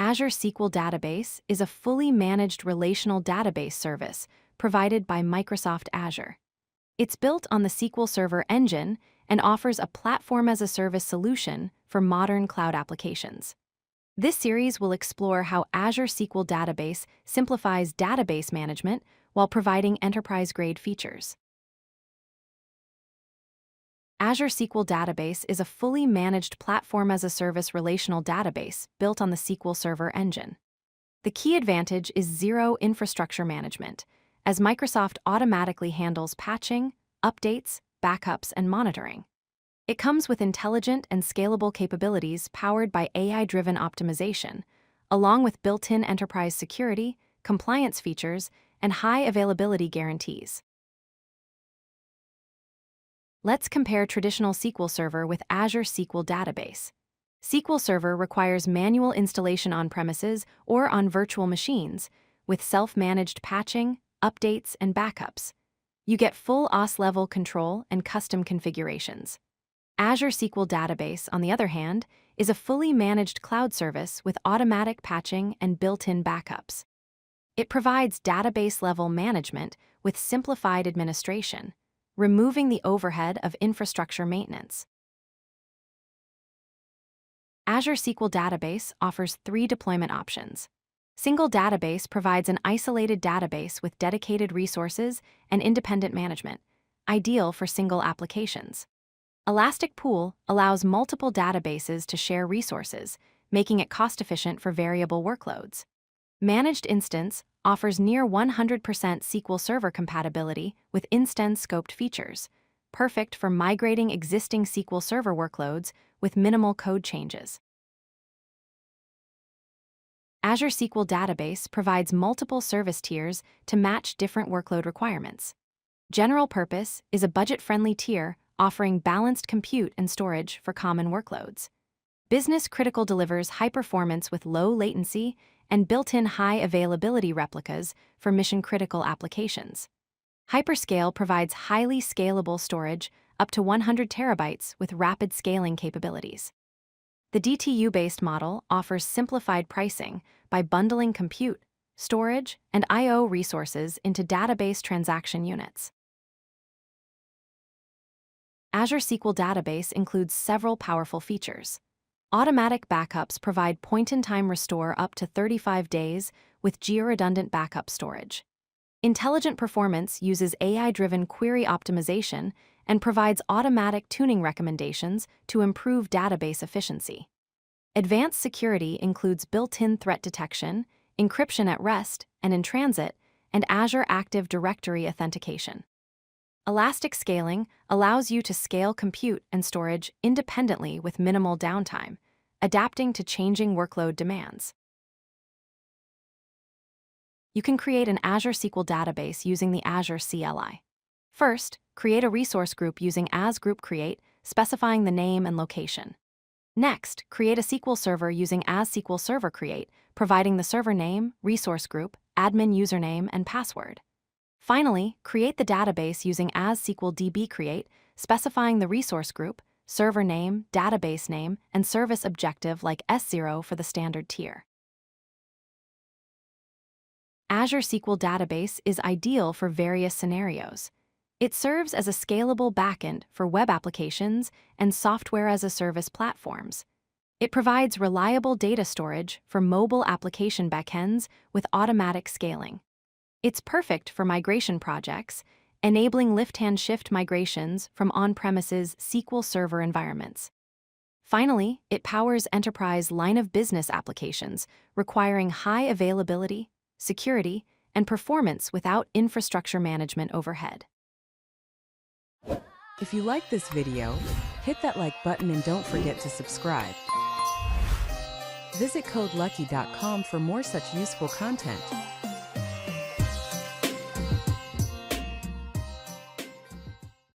Azure SQL Database is a fully managed relational database service provided by Microsoft Azure. It's built on the SQL Server engine and offers a platform-as-a-service solution for modern cloud applications. This series will explore how Azure SQL Database simplifies database management while providing enterprise-grade features. Azure SQL Database is a fully managed platform-as-a-service relational database built on the SQL Server engine. The key advantage is zero infrastructure management, as Microsoft automatically handles patching, updates, backups, and monitoring. It comes with intelligent and scalable capabilities powered by AI-driven optimization, along with built-in enterprise security, compliance features, and high availability guarantees. Let's compare traditional SQL Server with Azure SQL Database. SQL Server requires manual installation on-premises or on virtual machines, with self-managed patching, updates, and backups. You get full OS-level control and custom configurations. Azure SQL Database, on the other hand, is a fully managed cloud service with automatic patching and built-in backups. It provides database-level management with simplified administration, removing the overhead of infrastructure maintenance. Azure SQL Database offers 3 deployment options. Single Database provides an isolated database with dedicated resources and independent management, ideal for single applications. Elastic Pool allows multiple databases to share resources, making it cost-efficient for variable workloads. Managed Instance offers near 100% SQL Server compatibility with instance-scoped features, perfect for migrating existing SQL Server workloads with minimal code changes. Azure SQL Database provides multiple service tiers to match different workload requirements. General Purpose is a budget-friendly tier offering balanced compute and storage for common workloads. Business Critical delivers high performance with low latency and built-in high availability replicas for mission-critical applications. Hyperscale provides highly scalable storage up to 100 terabytes with rapid scaling capabilities. The DTU-based model offers simplified pricing by bundling compute, storage, and I/O resources into database transaction units. Azure SQL Database includes several powerful features. Automatic backups provide point-in-time restore up to 35 days with geo-redundant backup storage. Intelligent Performance uses AI-driven query optimization and provides automatic tuning recommendations to improve database efficiency. Advanced Security includes built-in threat detection, encryption at rest and in transit, and Azure Active Directory authentication. Elastic Scaling allows you to scale compute and storage independently with minimal downtime, adapting to changing workload demands. You can create an Azure SQL database using the Azure CLI. First, create a resource group using as-group-create, specifying the name and location. Next, create a SQL server using as-SQL Server create, providing the server name, resource group, admin username, and password. Finally, create the database using as-SQL DB create, specifying the resource group, server name, database name, and service objective like S0 for the standard tier. Azure SQL Database is ideal for various scenarios. It serves as a scalable backend for web applications and software-as-a-service platforms. It provides reliable data storage for mobile application backends with automatic scaling. It's perfect for migration projects, enabling lift-and-shift migrations from on-premises SQL Server environments. Finally, it powers enterprise line-of-business applications requiring high availability, security, and performance without infrastructure management overhead. If you like this video, hit that like button and don't forget to subscribe. Visit codelucky.com for more such useful content.